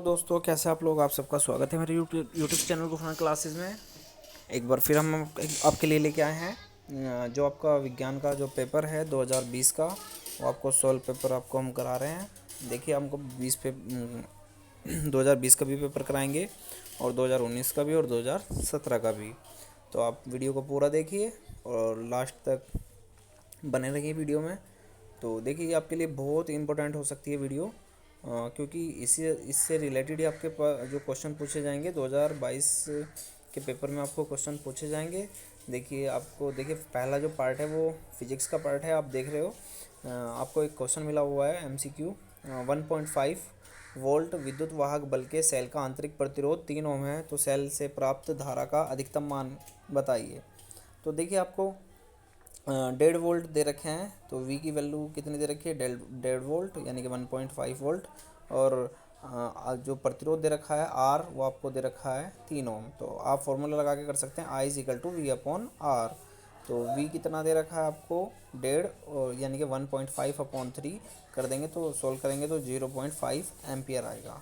दोस्तों, कैसे आप लोग। आप सबका स्वागत है मेरे यूट्यूब चैनल को फन क्लासेस में। एक बार फिर हम आपके लिए लेके आए हैं जो आपका विज्ञान का जो पेपर है 2020 का, वो आपको सॉल्व पेपर आपको हम करा रहे हैं। देखिए, हमको 2020 का भी पेपर कराएंगे और 2019 का भी और 2017 का भी। तो आप वीडियो को पूरा देखिए और लास्ट तक बने रहिए वीडियो में। तो देखिए, ये आपके लिए बहुत इंपॉर्टेंट हो सकती है वीडियो, क्योंकि इससे रिलेटेड ही आपके पास जो क्वेश्चन पूछे जाएंगे 2022 के पेपर में आपको क्वेश्चन पूछे जाएंगे। देखिए, पहला जो पार्ट है वो फिजिक्स का पार्ट है। आप देख रहे हो, आपको एक क्वेश्चन मिला हुआ है MCQ। 1.5 वोल्ट विद्युत वाहक बल के सेल का आंतरिक प्रतिरोध 3 ओम है, तो सेल से प्राप्त धारा का अधिकतम मान बताइए। तो देखिए, आपको 1.5 वोल्ट दे रखे हैं, तो V की वैल्यू कितनी दे रखी है, 1.5 वोल्ट यानी कि 1.5 वोल्ट। और जो प्रतिरोध दे रखा है R, वो आपको दे रखा है 3 ओम। तो आप फॉर्मूला लगा के कर सकते हैं I = V/R। तो V कितना दे रखा है आपको 1.5, और यानी कि 1.5/3 कर देंगे तो सोल्व करेंगे तो 0.5 एम्पियर आएगा।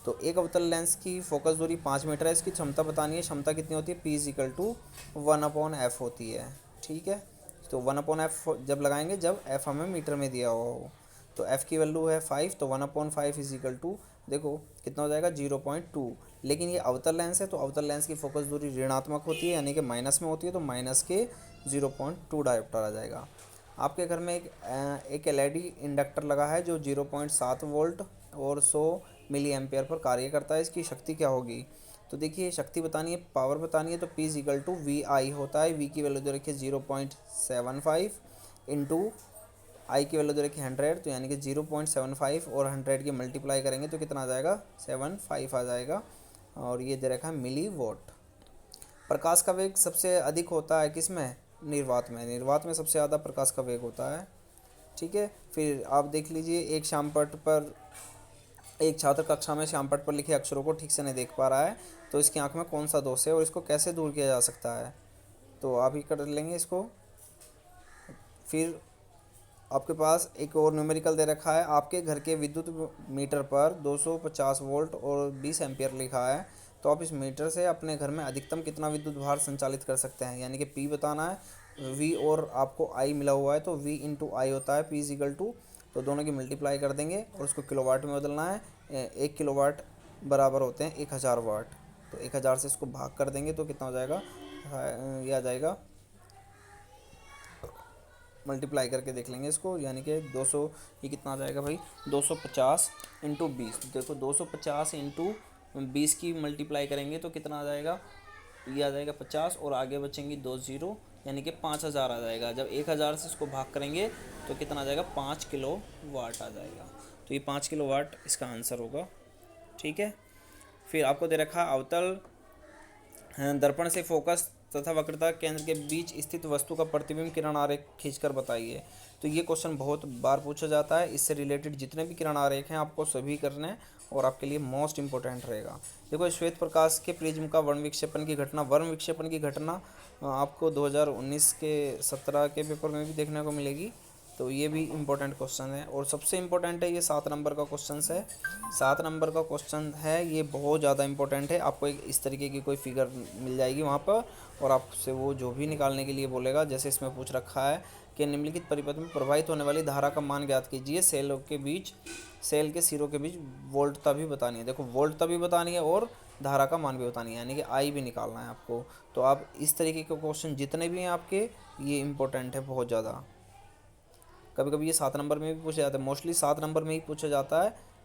तो एक अवतल लेंस की फोकस दूरी 5 मीटर है, इसकी क्षमता बतानी है। क्षमता कितनी होती है, P = 1/f होती है। ठीक है, तो 1/f जब लगाएंगे जब f हमें मीटर में दिया हुआ हो। तो f की वैल्यू है 5, तो 1/5 देखो कितना हो जाएगा 0.2। लेकिन ये अवतल लेंस है, तो अवतल लेंस की फोकस दूरी ऋणात्मक होती है, यानी कि माइनस में होती है, तो माइनस के 0.2 डायोप्टर आ जाएगा। आपके घर में एक LED इंडक्टर लगा है जो 0.7 वोल्ट और 100 मिली एम्पियर पर कार्य करता है। इसकी शक्ति क्या होगी। तो देखिए, शक्ति बतानी है, पावर बतानी है, तो P = VI होता है। V की वैल्यू दे रखी है 0.75 इंटू I की वैल्यू दे रखी है 100, तो यानी कि 0.75 और 100 की मल्टीप्लाई करेंगे तो कितना आ जाएगा 75 आ जाएगा। और ये दे रखा है मिली वॉट। प्रकाश का वेग सबसे अधिक होता है किस में, निर्वात में। निर्वात में सबसे ज़्यादा प्रकाश का वेग होता है। ठीक है, फिर आप देख लीजिए, एक छात्र कक्षा में श्यामपट्ट पर लिखे अक्षरों को ठीक से नहीं देख पा रहा है, तो इसकी आंख में कौन सा दोष है और इसको कैसे दूर किया जा सकता है। तो आप ही कर लेंगे इसको। फिर आपके पास एक और न्यूमेरिकल दे रखा है, आपके घर के विद्युत मीटर पर 250 वोल्ट और 20 एम्पियर लिखा है, तो आप इस मीटर से अपने घर में अधिकतम कितना विद्युत भार संचालित कर सकते हैं, यानी कि P बताना है। V और आपको I मिला हुआ है, तो V × I होता है P = तो दोनों की मल्टीप्लाई कर देंगे और उसको किलोवाट में बदलना है। 1 किलोवाट बराबर होते हैं 1000 वाट, तो 1000 से इसको भाग कर देंगे तो कितना हो जाएगा, ये आ जाएगा। मल्टीप्लाई करके देख लेंगे इसको, यानी कि 200, ये कितना आ जाएगा भाई 250 × 20। देखो 250 × 20 की मल्टीप्लाई करेंगे तो कितना आ जाएगा, ये आ जाएगा 50 और आगे बचेंगी 2 0, यानी कि 5000 आ जाएगा। जब 1000 से इसको भाग करेंगे तो कितना आ जाएगा 5 किलो वाट आ जाएगा। तो ये 5 किलो वाट इसका आंसर होगा। ठीक है, फिर आपको दे रखा अवतल दर्पण से फोकस तथा वक्रता केंद्र के बीच स्थित वस्तु का प्रतिबिंब किरण आरेख खींचकर बताइए। तो ये क्वेश्चन बहुत बार पूछा जाता है। इससे रिलेटेड जितने भी किरण आरेख हैं आपको सभी करने हैं और आपके लिए मोस्ट इंपॉर्टेंट रहेगा। देखो, श्वेत प्रकाश के प्रिज्म का वर्ण विक्षेपण की घटना आपको 2019 के 17 के पेपर में भी देखने को मिलेगी। तो ये भी इम्पोर्टेंट क्वेश्चन है और सबसे इम्पोर्टेंट है ये 7 नंबर का क्वेश्चन है। 7 नंबर का क्वेश्चन है, ये बहुत ज़्यादा इम्पोर्टेंट है। आपको एक इस तरीके की कोई फिगर मिल जाएगी वहाँ पर और आपसे वो जो भी निकालने के लिए बोलेगा, जैसे इसमें पूछ रखा है कि निम्नलिखित परिपथ में प्रवाहित होने वाली धारा का मान ज्ञात कीजिए। सेल के सिरों के बीच वोल्टता भी बतानी है। देखो, वोल्टता भी बतानी है और धारा का मान भी बतानी है, यानी कि I भी निकालना है आपको। तो आप इस तरीके के क्वेश्चन जितने भी हैं आपके, ये इम्पोर्टेंट है बहुत ज़्यादा। कभी कभी ये 7 नंबर में भी पूछा जाता है, मोस्टली 7 नंबर में ही पूछा जाता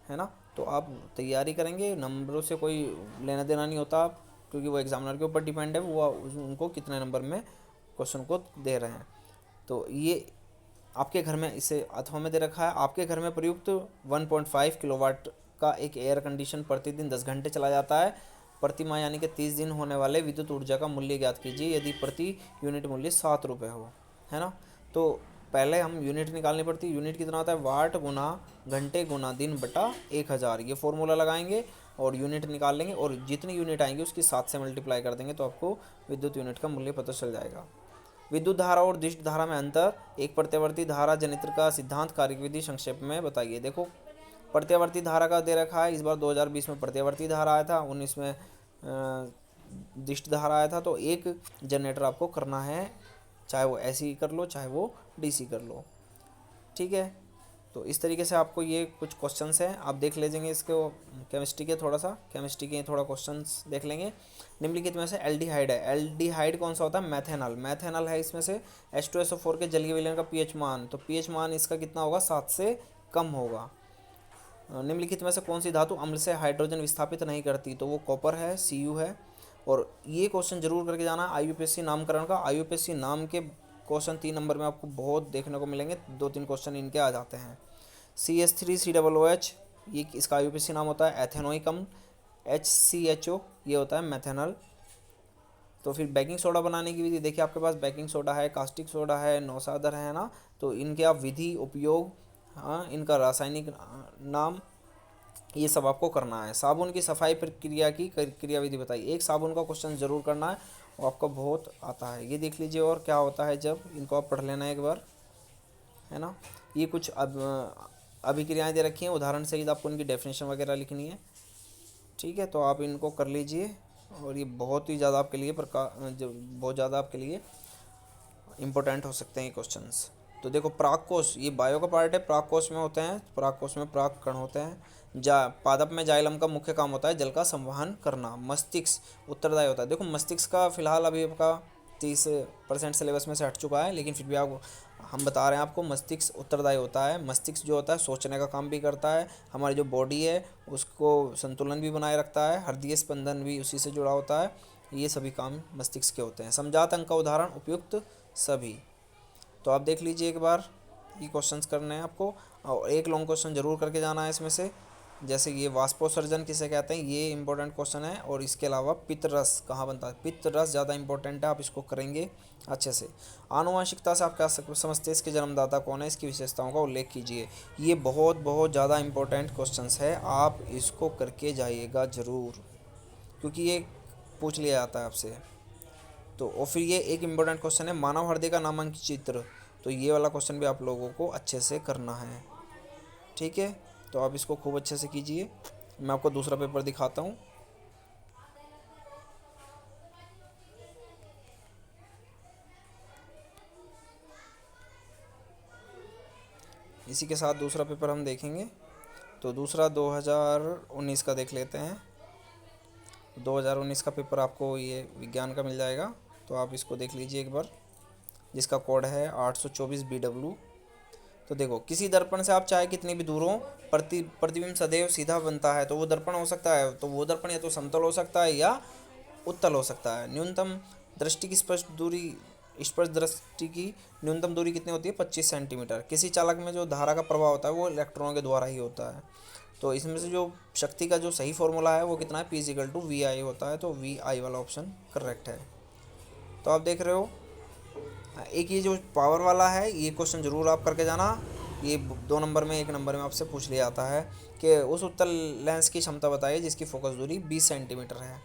है ना। तो आप तैयारी करेंगे, नंबरों से कोई लेना देना नहीं होता, क्योंकि वो एग्जामिनर के ऊपर डिपेंड है, वो उनको कितने नंबर में क्वेश्चन को दे रहे हैं। तो ये आपके घर में, इसे अथवा में दे रखा है, आपके घर में प्रयुक्त 1.5 किलोवाट का एक एयर कंडीशन प्रतिदिन 10 घंटे चला जाता है। प्रति माह यानी कि 30 दिन होने वाले विद्युत ऊर्जा का मूल्य ज्ञात कीजिए यदि प्रति यूनिट मूल्य 7 रुपये हो, है ना। तो पहले हम यूनिट निकालनी पड़ती है। यूनिट कितना होता है, वाट गुना घंटे गुना दिन बटा 1000। ये फॉर्मूला लगाएंगे और यूनिट निकाल लेंगे और जितनी यूनिट आएंगी उसकी 7 से मल्टीप्लाई कर देंगे तो आपको विद्युत यूनिट का मूल्य पता चल जाएगा। विद्युत धारा और दिष्ट धारा में अंतर, एक प्रत्यावर्ती धारा जनित्र का सिद्धांत कार्यविधि संक्षेप में बताइए। देखो, प्रत्यावर्ती धारा का दे रखा है, इस बार 2020 में प्रत्यावर्ती धारा आया था, 19 में दिष्ट धारा आया था। तो एक जनरेटर आपको करना है, चाहे वो एसी कर लो चाहे वो डीसी कर लो, ठीक है। तो इस तरीके से आपको ये कुछ क्वेश्चंस हैं, आप देख लीजिएंगे इसको केमिस्ट्री के, केमिस्ट्री के थोड़ा क्वेश्चंस देख लेंगे। निम्नलिखित में से एल्डिहाइड है, एल्डिहाइड कौन सा होता है? मैथेनॉल, मैथेनॉल है इसमें से। H2SO4 के जलीय विलयन का पीएच मान, तो पीएच मान इसका कितना होगा? 7 से कम होगा। निम्नलिखित में से कौन सी धातु अम्ल से हाइड्रोजन विस्थापित नहीं करती? तो वो कॉपर है, Cu है। और ये क्वेश्चन जरूर करके जाना IUPAC नामकरण का। IUPAC नाम के क्वेश्चन 3 नंबर में आपको बहुत देखने को मिलेंगे, 2-3 क्वेश्चन इनके आ जाते हैं। CH3COOH ये इसका IUPAC नाम होता है। एथेनोइक अम्ल HCHO ये होता है मैथेनॉल। तो फिर बेकिंग सोडा बनाने की विधि देखिए, आपके पास बेकिंग सोडा है, कास्टिक सोडा है, नौसादर है ना। तो इनके आप विधि, उपयोग, हाँ, इनका रासायनिक नाम, ये सब आपको करना है। साबुन की सफाई प्रक्रिया की क्रिया विधि बताइए, एक साबुन का क्वेश्चन जरूर करना है, वो आपको बहुत आता है, ये देख लीजिए। और क्या होता है जब, इनको आप पढ़ लेना एक बार, है ना। ये कुछ अभिक्रियाएँ दे रखी हैं, उदाहरण सहित आपको इनकी डेफिनेशन वगैरह लिखनी है, ठीक है। तो आप इनको कर लीजिए, और ये बहुत ही ज़्यादा आपके लिए बहुत ज़्यादा आपके लिए इम्पोर्टेंट हो सकते हैं ये क्वेश्चंस। तो देखो प्राक कोश, ये बायो का पार्ट है, प्राक कोश में होते हैं, प्राक कोश में प्राक कण होते हैं। पादप में जाइलम का मुख्य काम होता है जल का संवहन करना। मस्तिष्क उत्तरदायी होता है। देखो मस्तिष्क का फिलहाल अभी आपका 30% सिलेबस में से हट चुका है, लेकिन फिर भी आपको हम बता रहे हैं आपको, मस्तिष्क उत्तरदायी होता है। मस्तिष्क जो होता है सोचने का काम भी करता है, हमारी जो बॉडी है उसको संतुलन भी बनाए रखता है, हृदय स्पंदन भी उसी से जुड़ा होता है। ये सभी काम मस्तिष्क के होते हैं। समझात अंक का उदाहरण उपयुक्त सभी। तो आप देख लीजिए एक बार, ये क्वेश्चंस करने हैं आपको, और एक लॉन्ग क्वेश्चन जरूर करके जाना है इसमें से। जैसे ये वाष्पोत्सर्जन किसे कहते हैं, ये इंपॉर्टेंट क्वेश्चन है। और इसके अलावा पित्तरस कहाँ बनता है, पित्तरस ज़्यादा इंपॉर्टेंट है, आप इसको करेंगे अच्छे से। आनुवंशिकता से आप क्या समझते हैं, इसके जन्मदाता कौन है, इसकी विशेषताओं का उल्लेख कीजिए। ये बहुत बहुत ज़्यादा इंपॉर्टेंट क्वेश्चंस है, आप इसको करके जाइएगा ज़रूर, क्योंकि ये पूछ लिया जाता है आपसे। तो और फिर ये एक इम्पोर्टेंट क्वेश्चन है, मानव हृदय का नामांकित चित्र। तो ये वाला क्वेश्चन भी आप लोगों को अच्छे से करना है, ठीक है। तो आप इसको खूब अच्छे से कीजिए। मैं आपको दूसरा पेपर दिखाता हूँ। इसी के साथ दूसरा पेपर हम देखेंगे। तो दूसरा 2019 का देख लेते हैं। 2019 का पेपर आपको ये विज्ञान का मिल जाएगा, तो आप इसको देख लीजिए एक बार, जिसका कोड है 824 BW। तो देखो, किसी दर्पण से आप चाहे कितनी भी दूर हो, प्रतिबिंब सदैव सीधा बनता है। तो वो दर्पण हो सकता है, तो वो दर्पण या तो समतल हो सकता है या उत्तल हो सकता है। न्यूनतम दृष्टि की स्पष्ट दृष्टि की न्यूनतम दूरी कितनी होती है? 25 सेंटीमीटर। किसी चालक में जो धारा का प्रभाव होता है वो इलेक्ट्रॉनों के द्वारा ही होता है। तो इसमें से जो शक्ति का जो सही फॉर्मूला है वो कितना है? P=VI होता है। तो VI वाला ऑप्शन करेक्ट है। तो आप देख रहे हो, एक ये जो पावर वाला है, ये क्वेश्चन जरूर आप करके जाना। ये 2 नंबर में, 1 नंबर में आपसे पूछ लिया जाता है कि उस उत्तल लेंस की क्षमता बताइए जिसकी फोकस दूरी 20 सेंटीमीटर है।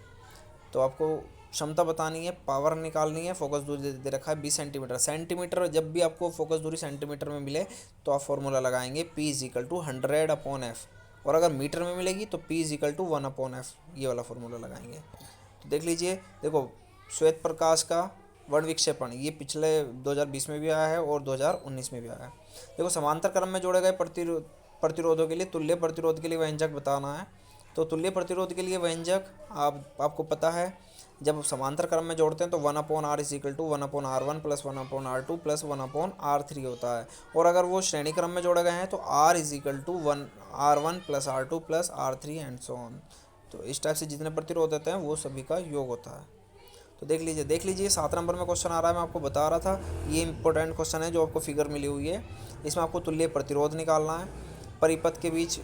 तो आपको क्षमता बतानी है, पावर निकालनी है, फोकस दूरी दे रखा है 20 सेंटीमीटर। सेंटीमीटर, जब भी आपको फोकस दूरी सेंटीमीटर में मिले तो आप फॉर्मूला लगाएंगे P=100/f। और अगर मीटर में मिलेगी तो P=1/f, ये वाला फॉर्मूला लगाएंगे। तो देख लीजिए, देखो श्वेत प्रकाश का वर्ण विक्षेपण, ये पिछले 2020 में भी आया है और 2019 में भी आया है। देखो, समांतर क्रम में जोड़े गए प्रतिरोधों के लिए तुल्य प्रतिरोध के लिए व्यंजक बताना है। तो तुल्य प्रतिरोध के लिए व्यंजक आपको पता है, जब समांतर क्रम में जोड़ते हैं तो 1/r = 1/r1 + 1/r2 + 1/r3 होता है। और अगर वो श्रेणी क्रम में जोड़े गए हैं तो r = 1r1 + r2 + r3 and so on. तो इस टाइप से जितने प्रतिरोध होते हैं वो सभी का योग होता है। तो देख लीजिए 7 नंबर में क्वेश्चन आ रहा है, मैं आपको बता रहा था, ये इंपॉर्टेंट क्वेश्चन है जो आपको फिगर मिली हुई है। इसमें आपको तुल्य प्रतिरोध निकालना है, परिपथ के बीच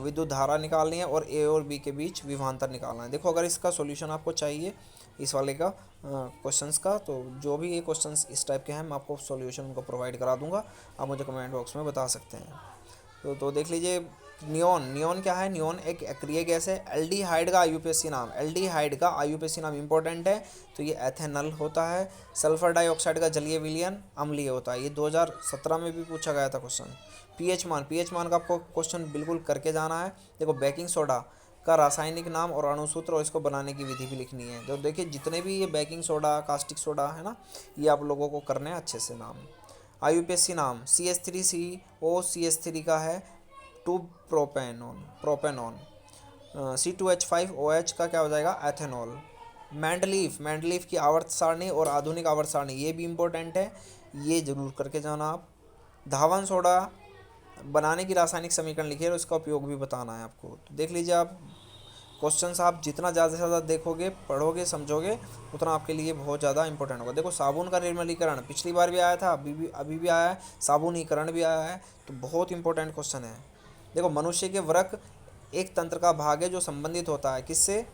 विद्युत धारा निकालनी है, और ए और बी के बीच विभवांतर निकालना है। देखो, अगर इसका सॉल्यूशन आपको चाहिए इस वाले का क्वेश्चंस का, तो जो भी ये क्वेश्चंस इस टाइप के हैं मैं आपको सॉल्यूशन उनको प्रोवाइड करा दूंगा, आप मुझे कमेंट बॉक्स में बता सकते हैं। तो देख लीजिए, नियोन, नियोन क्या है? नियोन एक अक्रिय गैस है। एल्डिहाइड का आईयूपीएसी नाम, एल्डिहाइड का आईयूपीएसी नाम इंपॉर्टेंट है, तो ये एथेनल होता है। सल्फर डाइऑक्साइड का जलीय विलयन अम्लीय होता है। ये 2017 में भी पूछा गया था क्वेश्चन। पीएच मान, पीएच मान का आपको क्वेश्चन बिल्कुल करके जाना है। देखो बेकिंग सोडा का रासायनिक नाम और अणुसूत्र और इसको बनाने की विधि भी लिखनी है। तो देखिए जितने भी ये बेकिंग सोडा, कास्टिक सोडा है ना, ये आप लोगों को करने हैं अच्छे से नाम। आईयूपीएसी नाम CH3CO, CH3 का है टू प्रोपेनॉन, प्रोपेनॉन। C2H5OH का क्या हो जाएगा? एथेनॉल। मैंडलीफ, मैंडलीफ की आवर्त सारणी और आधुनिक आवर्त सारणी ये भी इंपॉर्टेंट है, ये जरूर करके जाना आप। धावन सोडा बनाने की रासायनिक समीकरण लिखिए और इसका उपयोग भी बताना है आपको। तो देख लीजिए आप क्वेश्चंस, आप जितना ज़्यादा से ज़्यादा देखोगे, पढ़ोगे, समझोगे, उतना आपके लिए बहुत ज़्यादा इंपॉर्टेंट होगा। देखो साबुन का निर्मलीकरण पिछली बार भी आया था, अभी भी आया है, साबुनीकरण भी आया है, तो बहुत इंपॉर्टेंट क्वेश्चन है। देखो मनुष्य के वृक्क एक तंत्र का भाग है जो संबंधित होता है किससे?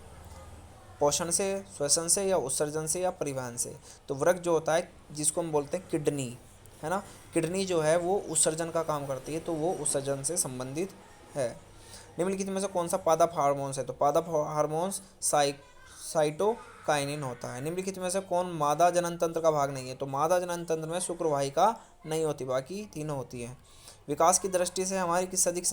पोषण से, श्वसन से, या उत्सर्जन से, या परिवहन से। तो वृक्क जो होता है जिसको हम बोलते हैं किडनी, है ना, किडनी जो है वो उत्सर्जन का काम करती है, तो वो उत्सर्जन से संबंधित है। निम्नलिखित में से कौन सा पादप हार्मोन्स है? तो पादप हार्मोन्स साइटोकाइनिन होता है। निम्नलिखित में से कौन मादा जनन तंत्र का भाग नहीं है? तो मादा जनन तंत्र में शुक्रवाहिका नहीं होती, बाकी तीनों होती हैं। विकास की दृष्टि से हमारी किस अधिक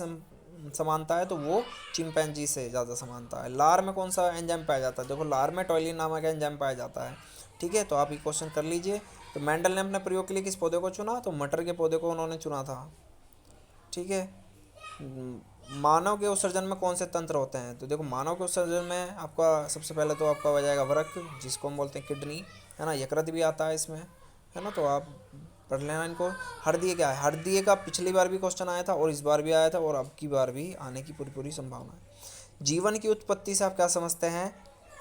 समानता है? तो वो चिंपैंजी से ज़्यादा समानता है। लार में कौन सा एंजाइम पाया जाता है? देखो लार में टॉयलिन नामक एंजाइम पाया जाता है। ठीक है, तो आप ये क्वेश्चन कर लीजिए। तो मेंडल ने अपने प्रयोग के लिए किस पौधे को चुना? तो मटर के पौधे को उन्होंने चुना था। ठीक है, मानव के उत्सर्जन में कौन से तंत्र होते हैं? तो देखो मानव के उत्सर्जन में आपका सबसे पहले तो आपका हो जाएगा वृक्क, जिसको हम बोलते हैं किडनी, है ना, यकृत भी आता है इसमें, है ना, तो आप पढ़ लेना इनको। हृदय क्या है? हृदय का पिछली बार भी क्वेश्चन आया था और इस बार भी आया था और अब की बार भी आने की पूरी पूरी संभावना है। जीवन की उत्पत्ति से आप क्या समझते हैं?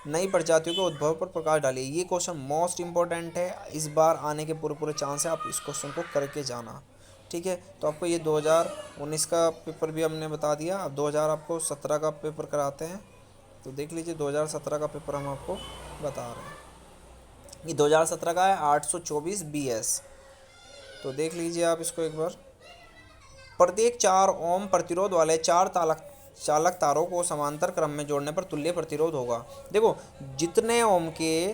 नई प्रजातियों के उद्भव पर प्रकाश डालिए। ये क्वेश्चन मोस्ट इंपॉर्टेंट है, इस बार आने के पूरे पूरे चांस है, आप इस क्वेश्चन को करके जाना। ठीक है, तो आपको ये 2019 का पेपर भी हमने बता दिया। अब 2017 का पेपर कराते हैं, तो देख लीजिए 2017 का पेपर हम आपको बता रहे हैं। ये 2017 का है 824 BS। तो देख लीजिए आप इसको एक बार। प्रत्येक 4 ओम प्रतिरोध वाले 4 चालक तारों को समांतर क्रम में जोड़ने पर तुल्य प्रतिरोध होगा। देखो जितने ओम के,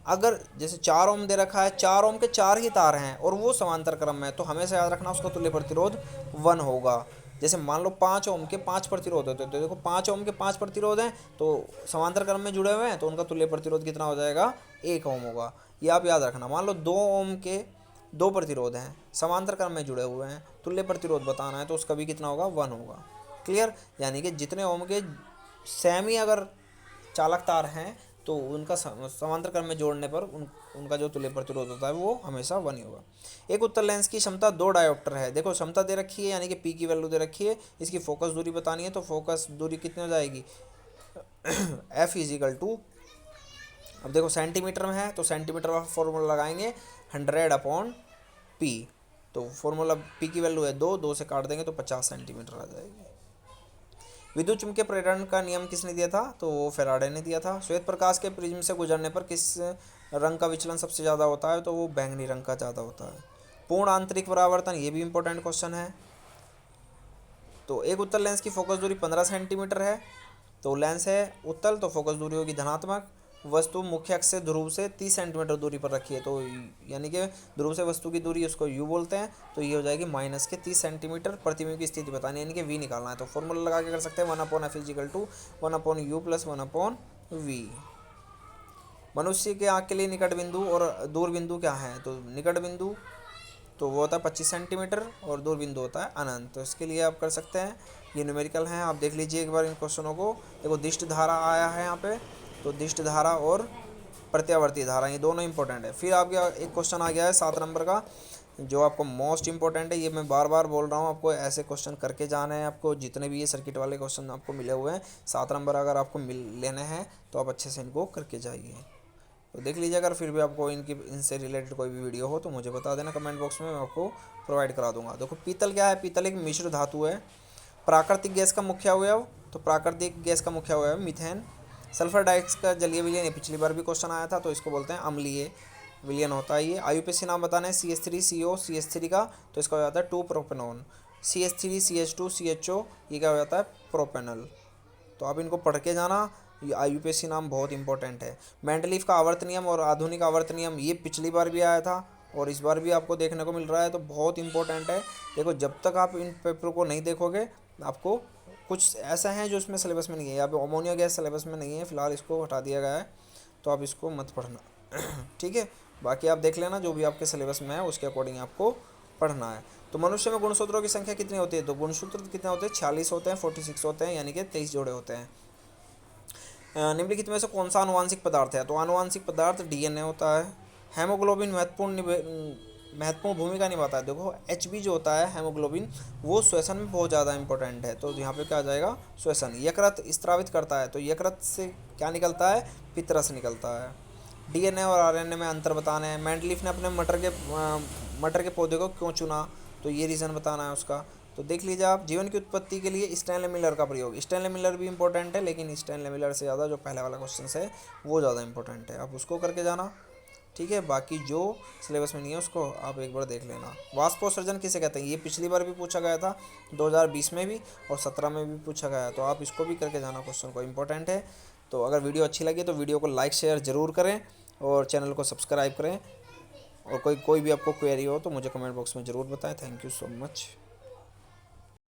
अगर जैसे 4 ओम दे रखा है, 4 ओम के 4 ही तार हैं और वो समांतर क्रम में, तो हमेशा याद रखना उसका तुल्य प्रतिरोध 1 होगा। जैसे मान लो 5 ओम के 5 प्रतिरोध होते हैं, तो देखो 5 ओम के 5 प्रतिरोध हैं, तो समांतर क्रम में जुड़े हुए हैं, तो उनका तुल्य प्रतिरोध कितना हो जाएगा? 1 ओम होगा। ये आप याद रखना। मान लो 2 ओम के 2 प्रतिरोध हैं, समांतर क्रम में जुड़े हुए हैं, तुल्य प्रतिरोध बताना है, तो उसका भी कितना होगा? 1 होगा। क्लियर? यानी कि जितने ओम के सेमी अगर चालक तार हैं, तो उनका समांतर क्रम में जोड़ने पर उनका जो तुल्य प्रतिरोध होता है वो हमेशा 1 ही होगा। एक उत्तल लेंस की क्षमता 2 डायोप्टर है। देखो क्षमता दे रखी है, यानी कि पी की वैल्यू दे रखी है, इसकी फोकस दूरी बतानी है, तो फोकस दूरी कितनी हो जाएगी? F इजिकल टू, अब देखो सेंटीमीटर में है तो सेंटीमीटर का फॉर्मूला लगाएंगे 100/P। तो फॉर्मूला P की वैल्यू है 2 से काट देंगे तो 50 सेंटीमीटर आ जाएगी। विद्युत चुम्बकीय प्रेरण का नियम किसने दिया था? तो वो फेराडे ने दिया था। श्वेत प्रकाश के प्रिज्म से गुजरने पर किस रंग का विचलन सबसे ज़्यादा होता है? तो वो बैंगनी रंग का ज़्यादा होता है। पूर्ण आंतरिक परावर्तन, ये भी इंपॉर्टेंट क्वेश्चन है। तो एक उत्तल लेंस की फोकस दूरी 15 सेंटीमीटर है, तो लेंस है उत्तल, तो फोकस दूरी होगी धनात्मक। वस्तु मुख्य अक्ष से ध्रुव से 30 सेंटीमीटर दूरी पर रखी है, तो यानी कि ध्रुव से वस्तु की दूरी उसको यू बोलते हैं, तो ये हो जाएगी माइनस के 30 सेंटीमीटर। प्रतिबिंब की स्थिति बतानी है, यानी कि वी निकालना है, तो फॉर्मूला लगा के कर सकते हैं 1/F is equal to 1/U plus 1/V। मनुष्य के आँख के लिए निकट बिंदु और दूर बिंदु क्या है? तो निकट बिंदु तो वो होता है 25 सेंटीमीटर और दूर बिंदु होता है अनंत। तो इसके लिए आप कर सकते हैं, ये न्यूमेरिकल हैं, आप देख लीजिए एक बार इन क्वेश्चनों को। देखो दिष्ट धारा आया है यहाँ पे, तो दिष्ट धारा और प्रत्यावर्ती धारा ये दोनों इंपॉर्टेंट है। फिर आपका एक क्वेश्चन आ गया है 7 नंबर का, जो आपको मोस्ट इंपॉर्टेंट है। ये मैं बार बार बोल रहा हूँ, आपको ऐसे क्वेश्चन करके जाने हैं। आपको जितने भी ये सर्किट वाले क्वेश्चन आपको मिले हुए हैं 7 नंबर अगर आपको लेने हैं तो आप अच्छे से इनको करके जाइए। तो देख लीजिए, अगर फिर भी आपको इनसे रिलेटेड कोई भी वीडियो हो तो मुझे बता देना कमेंट बॉक्स में, मैं आपको प्रोवाइड करा दूंगा। देखो पीतल क्या है? पीतल एक मिश्र धातु है। प्राकृतिक गैस का मुख्य अवयव, तो प्राकृतिक गैस का मुख्य अवयव मीथेन। सल्फर डाइऑक्साइड का जलीय विलयन, ये पिछली बार भी क्वेश्चन आया था, तो इसको बोलते हैं अम्लीय विलयन होता है ये। आईयूपीएसी नाम बताना है CH3CO CH3 का, तो इसका हो जाता है 2 प्रोपेनॉन। CH3 CH2 CHO, ये क्या हो जाता है, प्रोपेनल। तो आप इनको पढ़ के जाना, ये IUPAC नाम बहुत इंपॉर्टेंट है। मेंडलीफ का आवर्त नियम और आधुनिक आवर्त नियम, ये पिछली बार भी आया था और इस बार भी आपको देखने को मिल रहा है, तो बहुत इंपॉर्टेंट है। देखो जब तक आप इन पेपर को नहीं देखोगे, आपको कुछ ऐसा है जो इसमें सिलेबस में नहीं है। यहाँ पे अमोनिया गैस सिलेबस में नहीं है, फिलहाल इसको हटा दिया गया है, तो आप इसको मत पढ़ना। ठीक है, बाकी आप देख लेना जो भी आपके सिलेबस में है उसके अकॉर्डिंग आपको पढ़ना है। तो मनुष्य में गुणसूत्रों की संख्या कितनी होती है, तो गुणसूत्र कितने होते हैं, 46 होते हैं, 46 होते हैं, यानी कि 23 जोड़े होते हैं। निम्नलिखित में से कौन सा आनुवांशिक पदार्थ है, तो आनुवांशिक पदार्थ DNA होता है। हेमोग्लोबिन महत्वपूर्ण भूमिका निभाता है। देखो HB जो होता है हेमोग्लोबिन, वो श्वसन में बहुत ज़्यादा इंपॉर्टेंट है, तो यहाँ पे क्या आ जाएगा, श्वसन। यकृत स्त्रावित करता है, तो यकृत से क्या निकलता है, पित्तरस निकलता है। DNA और RNA में अंतर बताना है। मेंडलीफ ने अपने मटर के पौधे को क्यों चुना, तो ये रीज़न बताना है उसका। तो देख लीजिए आप, जीवन की उत्पत्ति के लिए स्टैनले मिलर का प्रयोग। स्टैनले मिलर भी इंपॉर्टेंट है, लेकिन स्टैनले मिलर से ज़्यादा जो पहले वाला क्वेश्चन है वो ज़्यादा इंपॉर्टेंट है, आप उसको करके जाना। ठीक है, बाकी जो सिलेबस में नहीं है उसको आप एक बार देख लेना। वाष्पोत्सर्जन किसे कहते हैं, ये पिछली बार भी पूछा गया था, 2020 में भी और 17 में भी पूछा गया है, तो आप इसको भी करके जाना, क्वेश्चन को इंपॉर्टेंट है। तो अगर वीडियो अच्छी लगी तो वीडियो को लाइक शेयर ज़रूर करें और चैनल को सब्सक्राइब करें। और कोई भी आपको क्वेरी हो तो मुझे कमेंट बॉक्स में ज़रूर बताएं। Thank you so much.